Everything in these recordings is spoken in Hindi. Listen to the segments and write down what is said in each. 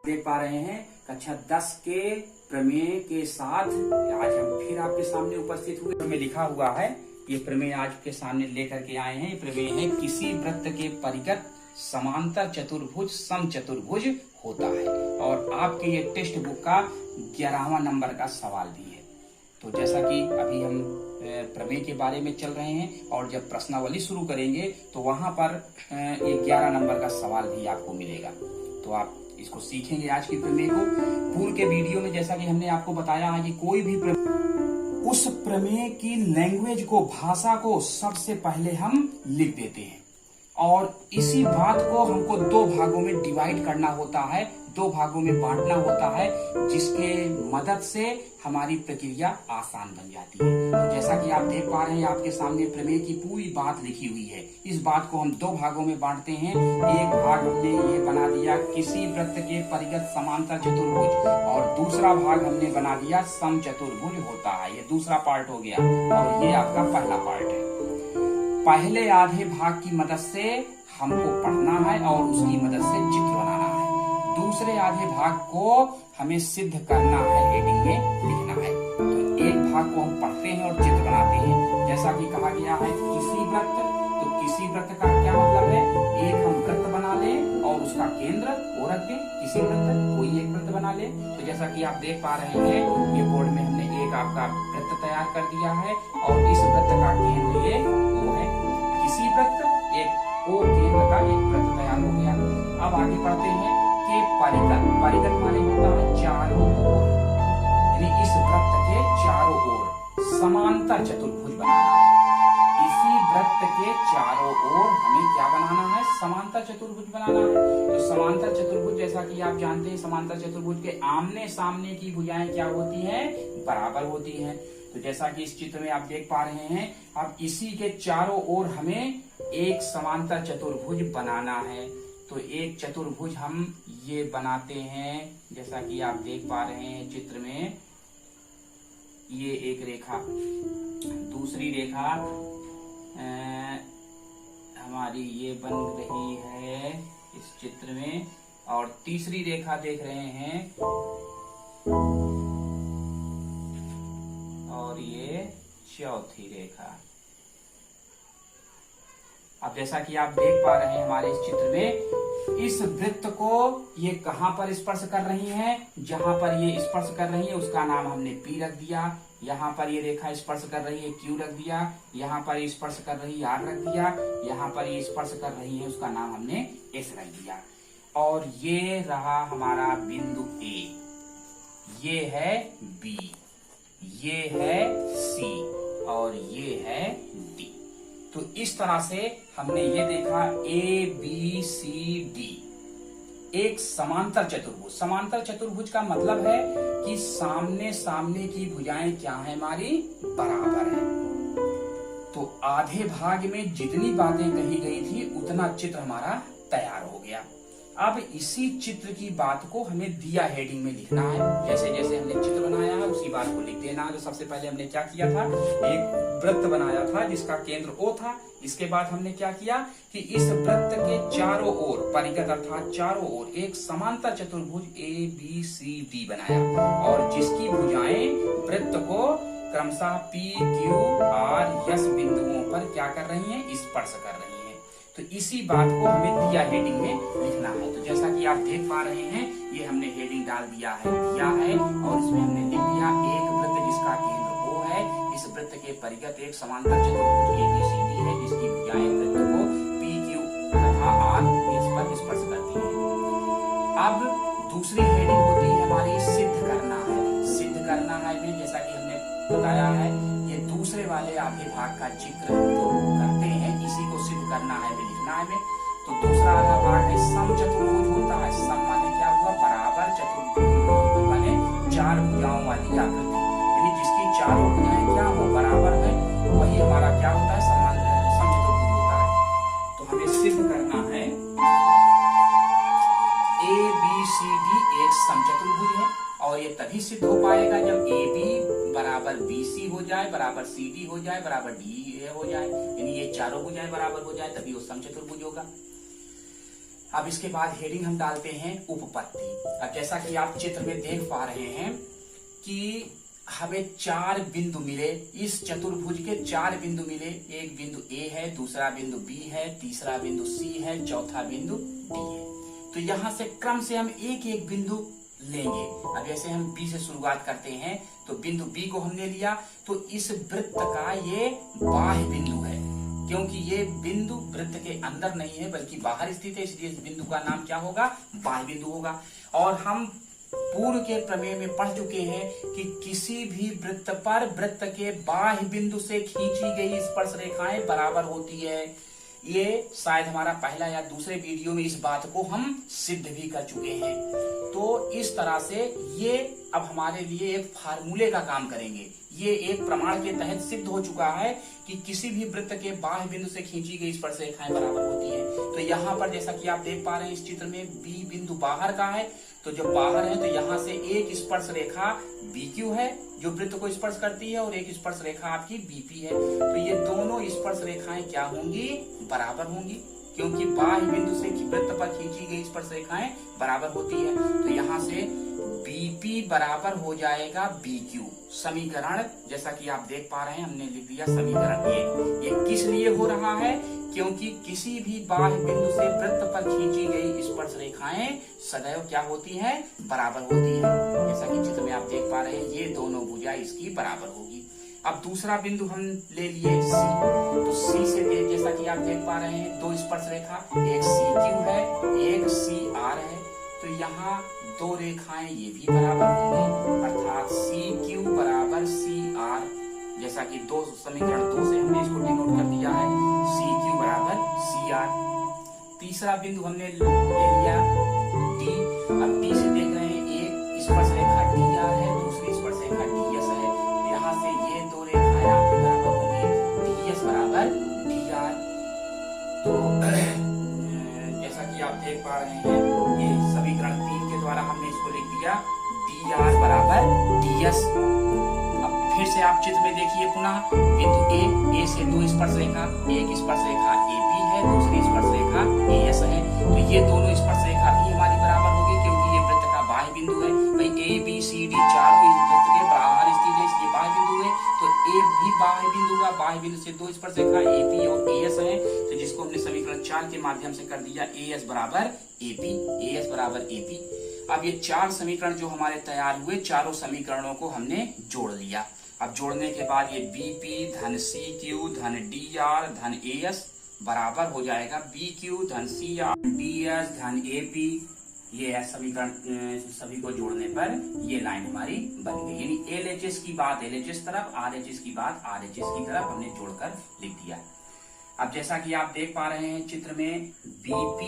देख पा रहे हैं कक्षा 10 के प्रमेय के साथ आज हम फिर आपके सामने उपस्थित हुए। हमें लिखा हुआ है ये प्रमेय आज के सामने लेकर के आए हैं। ये प्रमेय है किसी वृत्त के परिगत समांतर चतुर्भुज समचतुर्भुज होता है और आपके ये टेक्स्ट बुक का 11वां नंबर का सवाल भी है। तो जैसा कि अभी हम प्रमेय के बारे में चल रहे हैं और जब प्रश्नावली शुरू करेंगे तो वहां पर ये 11 नंबर का सवाल भी आपको मिलेगा। तो आप इसको सीखेंगे आज की प्रमेय को। पूर्व के वीडियो में जैसा कि हमने आपको बताया है कि कोई भी उस प्रमेय की लैंग्वेज को, भाषा को सबसे पहले हम लिख देते हैं और इसी बात को हमको दो भागों में डिवाइड करना होता है, दो भागों में बांटना होता है, जिसके मदद से हमारी प्रक्रिया आसान बन जाती है। तो जैसा कि आप देख पा रहे हैं आपके सामने प्रमेय की पूरी बात लिखी हुई है। इस बात को हम दो भागों में बांटते हैं। एक भाग हमने ये बना दिया किसी वृत्त के परिगत समांतर चतुर्भुज और दूसरा भाग हमने बना दिया समचतुर्भुज होता है। ये दूसरा पार्ट हो गया और ये आपका पहला पार्ट है। पहले आधे भाग की मदद से हमको पढ़ना है और उसकी मदद से चित्र बनाना है। दूसरे आधे भाग को हमें सिद्ध करना है, हेडिंग में लिखना है। तो एक भाग को हम पढ़ते हैं और चित्र बनाते हैं। जैसा कि कहा गया है किसी वृत्त, तो किसी वृत्त का क्या मतलब है? एक हम वृत्त बना लें और उसका केंद्र वो रख दें। किसी वृत्त, कोई एक वृत्त बना ले। तो जैसा कि आप देख पा रहे हैं ये बोर्ड में हमने एक आपका वृत्त तैयार कर दिया है और इस वृत्त का केंद्र ये वो है। किसी वृत्त, एक ओ केंद्र का एक वृत्त तैयार हो गया। अब आगे बढ़ते हैं कि परिगत, परिगत माने होता है चारों ओर, यानी इस वृत्त के चारों ओर समांतर चतुर्भुज बनाना है। इसी वृत्त के चारों ओर हमें क्या बनाना है? समांतर चतुर्भुज बनाना है। तो समांतर चतुर्भुज जैसा कि आप जानते हैं समांतर चतुर्भुज के आमने सामने की भुजाएं क्या होती हैं? बराबर होती हैं। तो जैसा कि इस चित्र में आप देख पा रहे हैं, अब इसी के चारों ओर हमें एक समांतर चतुर्भुज बनाना है। तो एक चतुर्भुज हम ये बनाते हैं, जैसा कि आप देख पा रहे हैं चित्र में, ये एक रेखा, दूसरी रेखा हमारी ये बन रही है इस चित्र में और तीसरी रेखा देख रहे हैं और ये चौथी रेखा। अब जैसा कि आप देख पा रहे हैं हमारे इस चित्र में, इस वृत्त को ये कहां पर स्पर्श कर रही हैं? जहां पर ये स्पर्श कर रही है उसका नाम हमने P रख दिया। यहाँ पर ये रेखा स्पर्श कर रही है Q रख दिया। यहाँ पर ये स्पर्श कर रही है R रख दिया। यहाँ पर ये स्पर्श कर रही है उसका नाम हमने S रख दिया। और ये रहा हमारा बिंदु A, ये है B, ये है C और ये है D। तो इस तरह से हमने ये देखा ABCD एक समांतर चतुर्भुज। समांतर चतुर्भुज का मतलब है कि सामने सामने की भुजाएं क्या है हमारी? बराबर है। तो आधे भाग में जितनी बातें कही गई थी उतना चित्र हमारा तैयार हो गया। अब इसी चित्र की बात को हमें दिया हेडिंग में लिखना है। जैसे जैसे हमने चित्र बनाया है उसी बात को लिख देना है। तो सबसे पहले हमने क्या किया था? एक वृत्त बनाया था जिसका केंद्र O था। इसके बाद हमने क्या किया कि इस वृत्त के चारों ओर, परिगत अर्थात चारों ओर, एक समांतर चतुर्भुज ABCD बनाया और जिसकी भुजाएं वृत्त को क्रमशः P, Q, R, S बिंदुओं पर क्या कर रही हैं? स्पर्श कर रही हैं। तो इसी बात को हमें दिया हेडिंग में लिखना है। तो जैसा कि आप देख पा रहे हैं ये हमने हेडिंग डाल दिया है और इसमें हमने लिख दिया एक वृत्त जिसका केंद्र O है। इस वृत्त के परिगत एक समांतर चतुर्भुज ABCD है जिसकी भुजाएं वृत्त को P, Q तथा R, S पर स्पर्श करती हैं। अब दूसरी हेडिंग होती है हमारी सिद्ध करना है। सिद्ध करना है में जैसा कि हमने बताया है ये दूसरे वाले आधे भाग का जिक्र तो करते हैं, इसी को सिद्ध करना है लिखना है। तो दूसरा आधा भाग है समचतुर्भुज होता है। सम माने क्या हुआ? बराबर, चतुर्भुज माने चार भुजाओं वाली आकृति, यानी जिसकी चारों भुजाएं क्या हो? बराबर है, वही हमारा क्या होता है? समचतुर्भुज होता है। तो हमें सिद्ध करना है ABCD एक समचतुर्भुज है और ये तभी सिद्ध हो पाएगा जब AB बराबर BC हो जाए, बराबर CD हो जाए, बराबर DE हो जाए, यानी ये चारों भुजाएं बराबर हो जाए, तभी वो समचतुर्भुज होगा। अब इसके बाद हेडिंग हम डालते हैं उपपत्ति। अब जैसा कि आप चित्र में देख पा रहे हैं कि हमें 4 बिंदु मिले, इस चतुर्भुज के 4 बिंदु मिले। एक बिंदु ए है, दूसरा बिंदु बी है, तीसरा बिंदु सी है, चौथा बिंदु डी है। तो यहाँ से क्रम से हम एक एक बिंदु लेंगे। अब जैसे हम बी से शुरुआत करते हैं, तो बिंदु बी को हमने लिया, तो इस वृत्त का ये बाह्य बिंदु है, क्योंकि ये बिंदु वृत्त के अंदर नहीं है बल्कि बाहर स्थित है, इसलिए इस बिंदु का नाम क्या होगा? बाह्य बिंदु होगा। और हम पूर्व के प्रमेय में पढ़ चुके हैं कि किसी भी वृत्त पर वृत्त के बाह्य बिंदु से खींची गई स्पर्श रेखाएं बराबर होती है। ये शायद हमारा पहला या दूसरे वीडियो में इस बात को हम सिद्ध भी कर चुके हैं। तो इस तरह से ये अब हमारे लिए एक फार्मूले का काम करेंगे। ये एक प्रमाण के तहत सिद्ध हो चुका है कि किसी भी वृत्त के बाह्य बिंदु से खींची गई स्पर्श रेखाएं बराबर होती हैं। तो यहाँ पर जैसा कि आप देख पा रहे हैं इस चित्र में बी बिंदु बाहर का है, तो जब बाहर है तो यहाँ से एक स्पर्श रेखा BQ है जो वृत्त को स्पर्श करती है, और एक स्पर्श रेखा आपकी BP है। तो ये दोनों स्पर्श रेखाएं क्या होंगी? बराबर होंगी, क्योंकि बाह्य बिंदु से वृत्त पर खींची गई स्पर्श रेखाएं बराबर होती है। तो यहाँ से BP बराबर हो जाएगा BQ। समीकरण जैसा कि आप देख पा रहे हैं हमने लिख दिया समीकरण ये किस लिए हो रहा है? क्योंकि किसी भी बाह्य बिंदु से वृत्त पर खींची गई स्पर्श रेखाएं सदैव क्या होती हैं? बराबर होती हैं। जैसा कि चित्र में आप देख पा रहे हैं ये दोनों भुजा इसकी बराबर होगी। अब दूसरा बिंदु हम ले लिए C, तो C से जैसा कि आप देख पा रहे हैं 2 स्पर्श रेखा, एक CQ है, एक CR है। तो यहाँ 2 रेखाएं ये भी बराबर होंगी, अर्थात CQ बराबर CR। जैसा कि समीकरण 2 से हमने इसको डिनोट कर दिया है, CQ बराबर CR। तीसरा बिंदु हमने ले लिया D। अब D से देख रहे हैं एक स्पर्श रेखा DR है, दूसरी स्पर्श रेखा DS है। यहाँ से ये 2 रेखाएं आपके बराबर होंगी, DS बराबर DR। तो जैसा कि आप देख पा रहे हैं ये समीकरण 3 के द्वारा हमने इसको लिख दिया DR बराबर DS। अब फिर से आप चित्र में देखिए पुनः बिंदु A से 2 स्पर्श रेखा, एक स्पर्श रेखा AP है, दूसरी स्पर्श रेखा AS है। तो ये दोनों स्पर्श रेखा भी हमारी बराबर होगी, क्योंकि ये वृत्त का बाह्य बिंदु है। भाई ABCD चारों इस वृत्त के बाहर स्थित है, इसलिए बाह्य बिंदु है। तो A भी बाह्य बिंदु हुआ, बाह्य बिंदु से 2 स्पर्श रेखा AP और AS है, तो जिसको हमने समीकरण 4 के माध्यम से कर दिया AS बराबर AP, AS बराबर AP। अब ये 4 समीकरण जो हमारे तैयार हुए, चारों समीकरणों को हमने जोड़ लिया। अब जोड़ने के बाद ये BP धन CQ धन DR धन AS बराबर हो जाएगा BQ धन CR DS धन AP। ये समीकरण सभी को जोड़ने पर ये लाइन हमारी बन गई, यानी LHS की बात LHS तरफ, RHS की बात RHS की तरफ हमने जोड़कर लिख दिया। अब जैसा कि आप देख पा रहे हैं चित्र में BP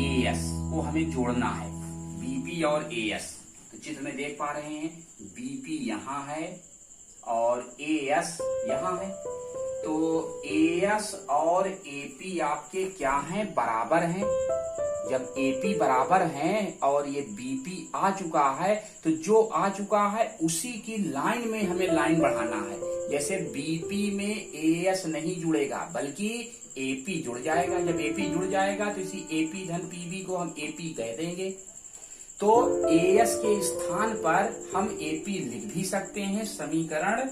AS को हमें जोड़ना है, BP और AS। तो चित्र में देख पा रहे हैं BP यहाँ है और AS यहाँ है। तो AS और AP आपके क्या हैं? बराबर हैं। जब AP बराबर हैं और ये BP आ चुका है, तो जो आ चुका है उसी की लाइन में हमें लाइन बढ़ाना है। जैसे BP में AS नहीं जुड़ेगा बल्कि AP जुड़ जाएगा। जब AP जुड़ जाएगा तो इसी AP धन PB को हम AP कह देंगे। तो AS के स्थान पर हम AP लिख भी सकते हैं समीकरण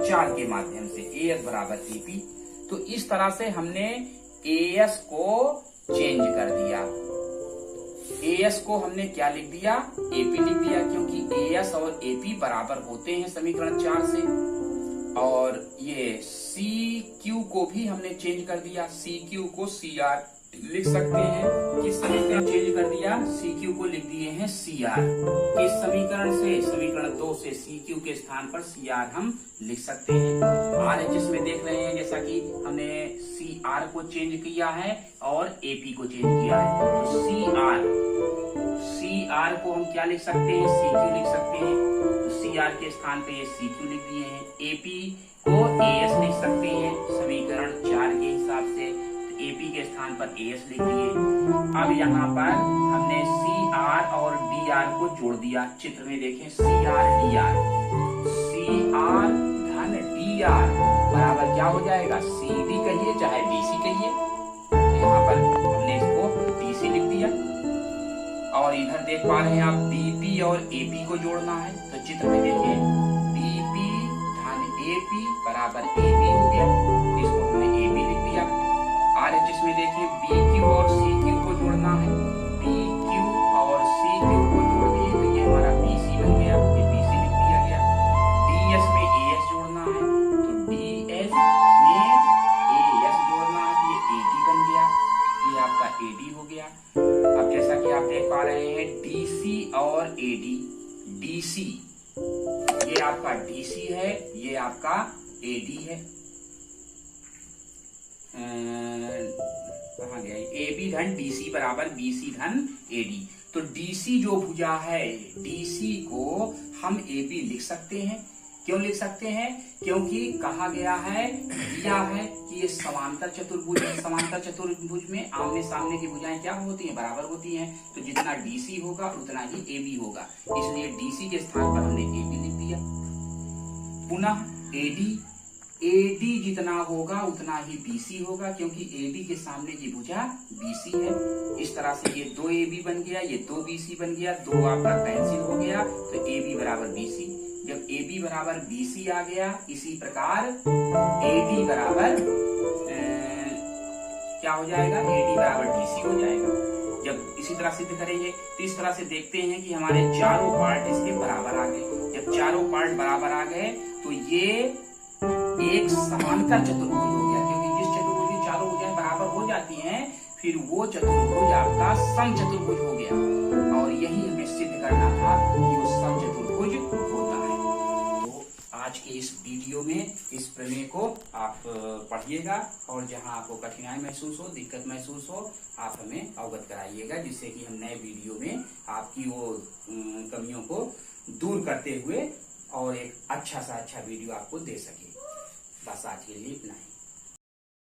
4 के माध्यम से, AS बराबर AP। तो इस तरह से हमने AS को चेंज कर दिया। AS को हमने क्या लिख दिया? AP लिख दिया, क्योंकि AS और AP बराबर होते हैं समीकरण 4 से। और ये CQ को भी हमने चेंज कर दिया, CQ को CR लिख सकते हैं। किस समीकरण चेंज कर दिया? CQ को लिख दिए हैं CR। इस समीकरण से समीकरण 2 से CQ के स्थान पर CR हम लिख सकते हैं। RHS में देख रहे हैं जैसा कि हमने CR को चेंज किया है और AP को चेंज किया है। तो CR को हम क्या लिख सकते हैं? CQ लिख सकते हैं। तो CR के स्थान पे ये CQ लिख दिए हैं। AP को AS लिख सकते हैं समीकरण 4 के हिसाब से। AP के स्थान पर AS लिख दिए। अब यहाँ पर हमने CR और DR को जोड़ दिया। चित्र में देखें CR DR धन DR बराबर क्या हो जाएगा? CD कहिए चाहे BC कहिए। तो यहाँ पर हमने इसको और इधर देख पा रहे हैं आप बीपी और एपी को जोड़ना है। तो चित्र में देखिए बीपी धन एपी बराबर एबी हो गया, इसको हमने एबी लिख दिया। आरएचएस में देखिए बीक्यू और सीक्यू को जोड़ना है, बीक्यू और सीक्यू को जोड़ दिए तो ये हमारा बीसी बन गया, ये बीसी लिख दिया गया। डीएस में एएस जोड़ना है तो डीएस में एएस जोड़ना है, ये एडी बन गया, ये आपका एडी हो गया। अब जैसा कि आप देख पा रहे हैं डीसी और एडी, डीसी ये आपका डीसी है, ये आपका एडी है। कहाँ गया? एबी धन डीसी बराबर बीसी धन एडी। तो डीसी जो भुजा है, डीसी को हम एबी लिख सकते हैं। क्यों लिख सकते हैं? क्योंकि कहा गया है, दिया है कि ये समांतर चतुर्भुज है। समांतर चतुर्भुज में आमने सामने की भुजाएं क्या होती हैं? बराबर होती हैं। तो जितना डीसी होगा उतना ही एबी होगा, इसलिए डीसी के स्थान पर हमने एबी लिख दिया। पुनः एडी, एडी जितना होगा उतना ही बीसी होगा, क्योंकि एडी के सामने की भुजा बीसी है। इस तरह से ये 2 एबी बन गया, ये 2 बीसी बन गया, 2 आपका कैंसिल हो गया, तो एबी बराबर बीसी। जब AB बराबर BC आ गया, इसी प्रकार AD बराबर क्या हो जाएगा? AD बराबर DC हो जाएगा। जब इसी तरह सिद्ध करेंगे तो इस तरह से देखते हैं कि हमारे चारों पार्ट इसके बराबर आ गए। जब चारों पार्ट बराबर आ गए तो ये एक समांतर चतुर्भुज हो गया, क्योंकि जिस चतुर्भुज की चारों भुजाएं बराबर हो जाती हैं फिर वो चतुर्भुज आपका समचतुर्भुज हो गया। और यही हमें सिद्ध करना था कि वो समचतुर्भुज होता है। आज के इस वीडियो में इस प्रमेय को आप पढ़िएगा और जहां आपको कठिनाई महसूस हो, दिक्कत महसूस हो, आप हमें अवगत कराइएगा, जिससे कि हम नए वीडियो में आपकी वो कमियों को दूर करते हुए और एक अच्छा सा अच्छा वीडियो आपको दे सके। बस आज के लिए इतना ही।